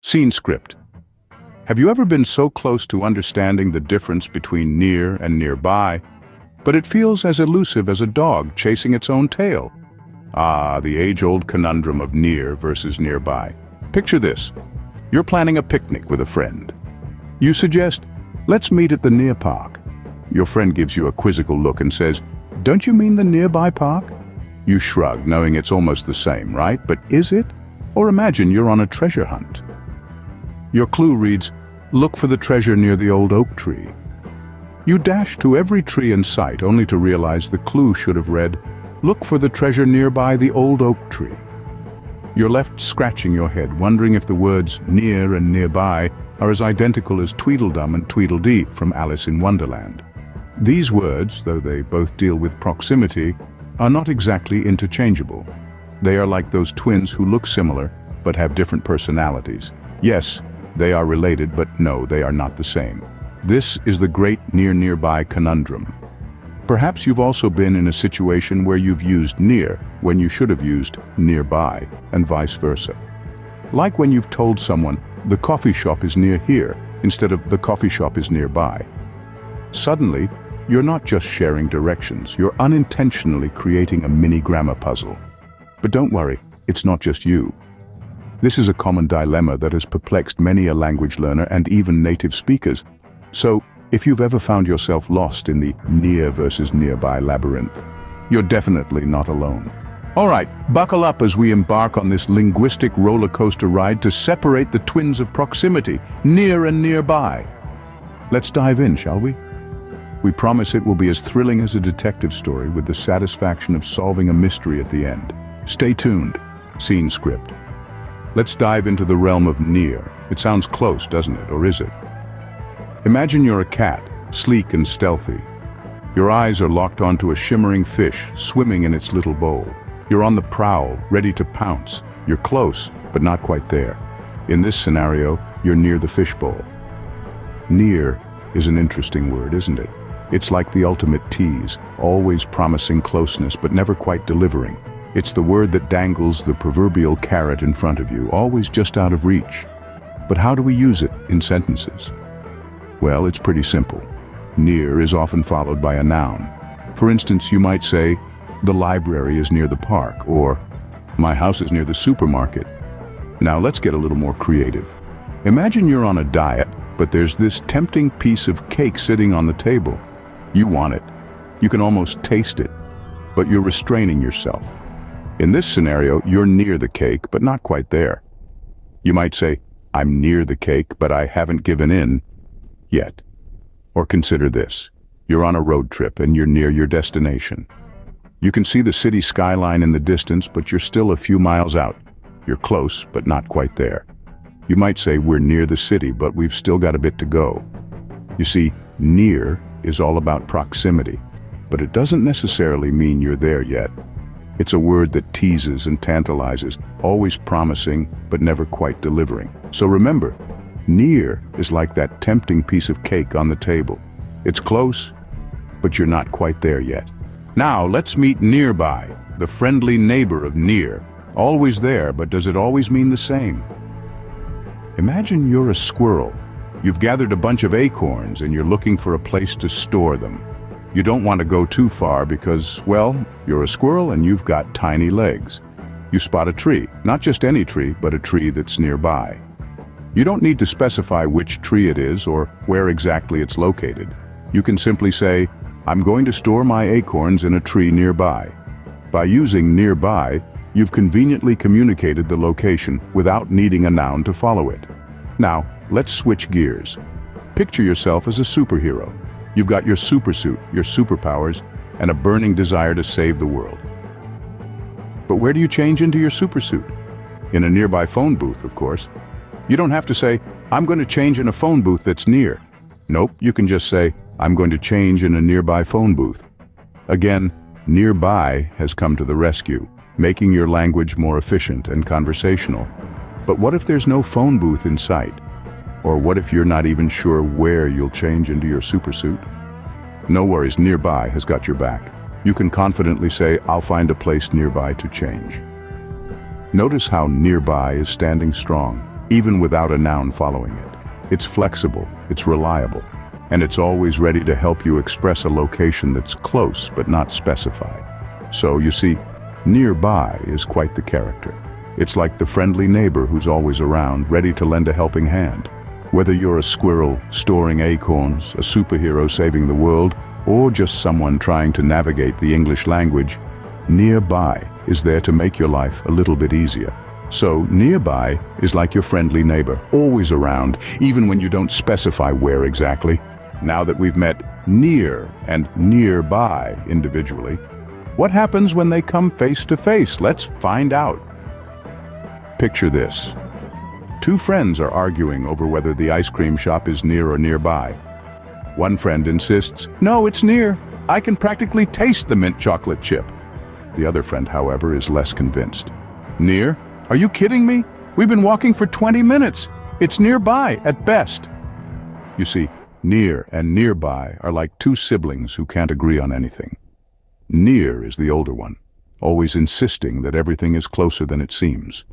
Scene script. Have you ever been so close to understanding the difference between near and nearby, but it feels as elusive as a dog chasing its own tail? Ah, the age-old conundrum of near versus nearby. Picture this. You're planning a picnic with a friend. You suggest, let's meet at the near park. Your friend gives you a quizzical look and says, don't you mean the nearby park? You shrug, knowing it's almost the same, right? But is it? Or imagine you're on a treasure hunt. Your clue reads, look for the treasure near the old oak tree. You dash to every tree in sight only to realize the clue should have read, look for the treasure nearby the old oak tree. You're left scratching your head, wondering if the words near and nearby are as identical as Tweedledum and Tweedledee from Alice in Wonderland. These words, though they both deal with proximity, are not exactly interchangeable. They are like those twins who look similar but have different personalities. Yes, they are related, but no, they are not the same. This is the great near-nearby conundrum. Perhaps you've also been in a situation where you've used near when you should have used nearby, and vice versa. Like when you've told someone, the coffee shop is near here, instead of the coffee shop is nearby. Suddenly, you're not just sharing directions, you're unintentionally creating a mini grammar puzzle. But don't worry, it's not just you. This is a common dilemma that has perplexed many a language learner and even native speakers. So, if you've ever found yourself lost in the near versus nearby labyrinth, you're definitely not alone. All right, buckle up as we embark on this linguistic roller coaster ride to separate the twins of proximity, near and nearby. Let's dive in, shall we? We promise it will be as thrilling as a detective story with the satisfaction of solving a mystery at the end. Stay tuned. Scene script. Let's dive into the realm of near. It sounds close, doesn't it, or is it? Imagine you're a cat, sleek and stealthy. Your eyes are locked onto a shimmering fish swimming in its little bowl. You're on the prowl, ready to pounce. You're close, but not quite there. In this scenario, you're near the fishbowl. Near is an interesting word, isn't it? It's like the ultimate tease, always promising closeness but never quite delivering. It's the word that dangles the proverbial carrot in front of you, always just out of reach. But how do we use it in sentences? Well, it's pretty simple. Near is often followed by a noun. For instance, you might say, the library is near the park, or my house is near the supermarket. Now let's get a little more creative. Imagine you're on a diet, but there's this tempting piece of cake sitting on the table. You want it. You can almost taste it, but you're restraining yourself. In this scenario, you're near the cake, but not quite there. You might say, I'm near the cake, but I haven't given in yet. Or consider this. You're on a road trip and you're near your destination. You can see the city skyline in the distance, but you're still a few miles out. You're close, but not quite there. You might say we're near the city, but we've still got a bit to go. You see, near is all about proximity, but it doesn't necessarily mean you're there yet. It's a word that teases and tantalizes, always promising, but never quite delivering. So remember, near is like that tempting piece of cake on the table. It's close, but you're not quite there yet. Now let's meet nearby, the friendly neighbor of near. Always there, but does it always mean the same? Imagine you're a squirrel. You've gathered a bunch of acorns and you're looking for a place to store them. You don't want to go too far because, well, you're a squirrel and you've got tiny legs. You spot a tree, not just any tree, but a tree that's nearby. You don't need to specify which tree it is or where exactly it's located. You can simply say, I'm going to store my acorns in a tree nearby. By using nearby, you've conveniently communicated the location without needing a noun to follow it. Now, let's switch gears. Picture yourself as a superhero. You've got your supersuit, your superpowers, and a burning desire to save the world. But where do you change into your supersuit? In a nearby phone booth, of course. You don't have to say, I'm going to change in a phone booth that's near. Nope, you can just say, I'm going to change in a nearby phone booth. Again, nearby has come to the rescue, making your language more efficient and conversational. But what if there's no phone booth in sight? Or what if you're not even sure where you'll change into your supersuit? No worries, nearby has got your back. You can confidently say, I'll find a place nearby to change. Notice how nearby is standing strong. even without a noun following it. It's flexible, it's reliable, and it's always ready to help you express a location that's close but not specified. So, you see, nearby is quite the character. It's like the friendly neighbor who's always around, ready to lend a helping hand. Whether you're a squirrel storing acorns, a superhero saving the world, or just someone trying to navigate the English language, nearby is there to make your life a little bit easier. So, nearby is like your friendly neighbor, always around, even when you don't specify where exactly. Now that we've met near and nearby individually, what happens when they come face to face? Let's find out. Picture this. Two friends are arguing over whether the ice cream shop is near or nearby. One friend insists, "No, it's near. I can practically taste the mint chocolate chip." The other friend, however, is less convinced. "Near? Are you kidding me? We've been walking for 20 minutes. It's nearby at best." You see, near and nearby are like two siblings who can't agree on anything. Near is the older one, always insisting that everything is closer than it seems.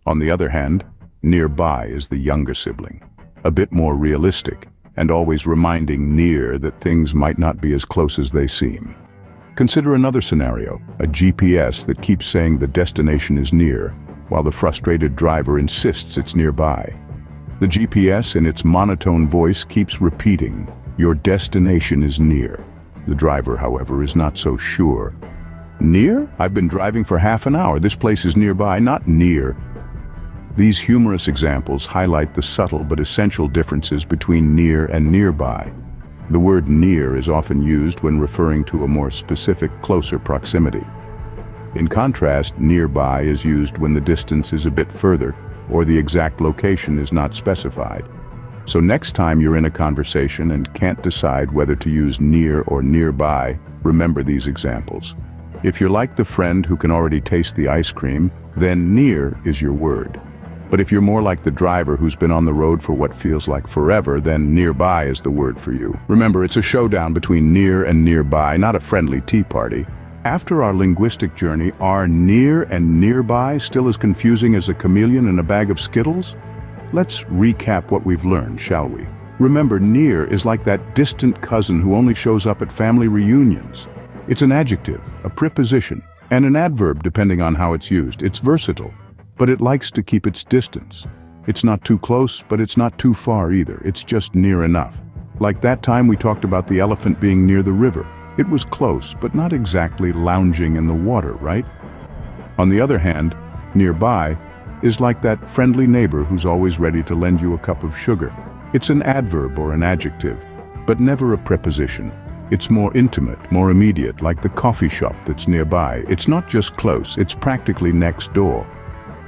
On the other hand, nearby is the younger sibling, a bit more realistic, and always reminding near that things might not be as close as they seem. Consider another scenario, a GPS that keeps saying the destination is near, while the frustrated driver insists it's nearby. The GPS, in its monotone voice, keeps repeating, "Your destination is near." The driver, however, is not so sure. "Near? I've been driving for half an hour. This place is nearby, not near." These humorous examples highlight the subtle but essential differences between near and nearby. The word near is often used when referring to a more specific, closer proximity. In contrast, nearby is used when the distance is a bit further or the exact location is not specified. So next time you're in a conversation and can't decide whether to use near or nearby, remember these examples. If you're like the friend who can already taste the ice cream, then near is your word. But if you're more like the driver who's been on the road for what feels like forever, then nearby is the word for you. Remember, it's a showdown between near and nearby, not a friendly tea party. After our linguistic journey, are near and nearby still as confusing as a chameleon in a bag of Skittles? Let's recap what we've learned, shall we? Remember, near is like that distant cousin who only shows up at family reunions. It's an adjective, a preposition, and an adverb depending on how it's used. It's versatile, but it likes to keep its distance. It's not too close, but it's not too far either. It's just near enough. Like that time we talked about the elephant being near the river. It was close, but not exactly lounging in the water, right? On the other hand, nearby is like that friendly neighbor who's always ready to lend you a cup of sugar. It's an adverb or an adjective, but never a preposition. It's more intimate, more immediate, like the coffee shop that's nearby. It's not just close, it's practically next door.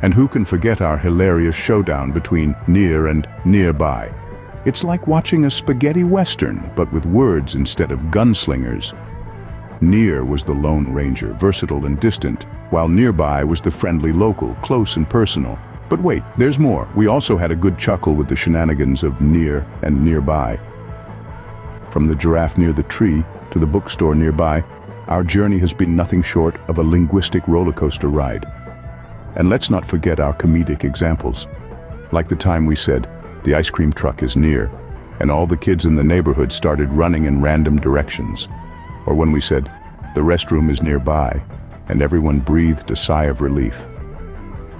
And who can forget our hilarious showdown between near and nearby? It's like watching a spaghetti western, but with words instead of gunslingers. Near was the Lone Ranger, versatile and distant, while nearby was the friendly local, close and personal. But wait, there's more. We also had a good chuckle with the shenanigans of near and nearby. From the giraffe near the tree to the bookstore nearby, our journey has been nothing short of a linguistic roller coaster ride. And let's not forget our comedic examples. Like the time we said, the ice cream truck is near, and all the kids in the neighborhood started running in random directions. Or when we said, the restroom is nearby, and everyone breathed a sigh of relief.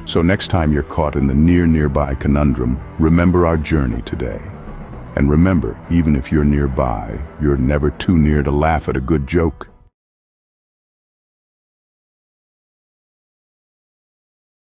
So next time you're caught in the near-nearby conundrum, remember our journey today. And remember, even if you're nearby, you're never too near to laugh at a good joke.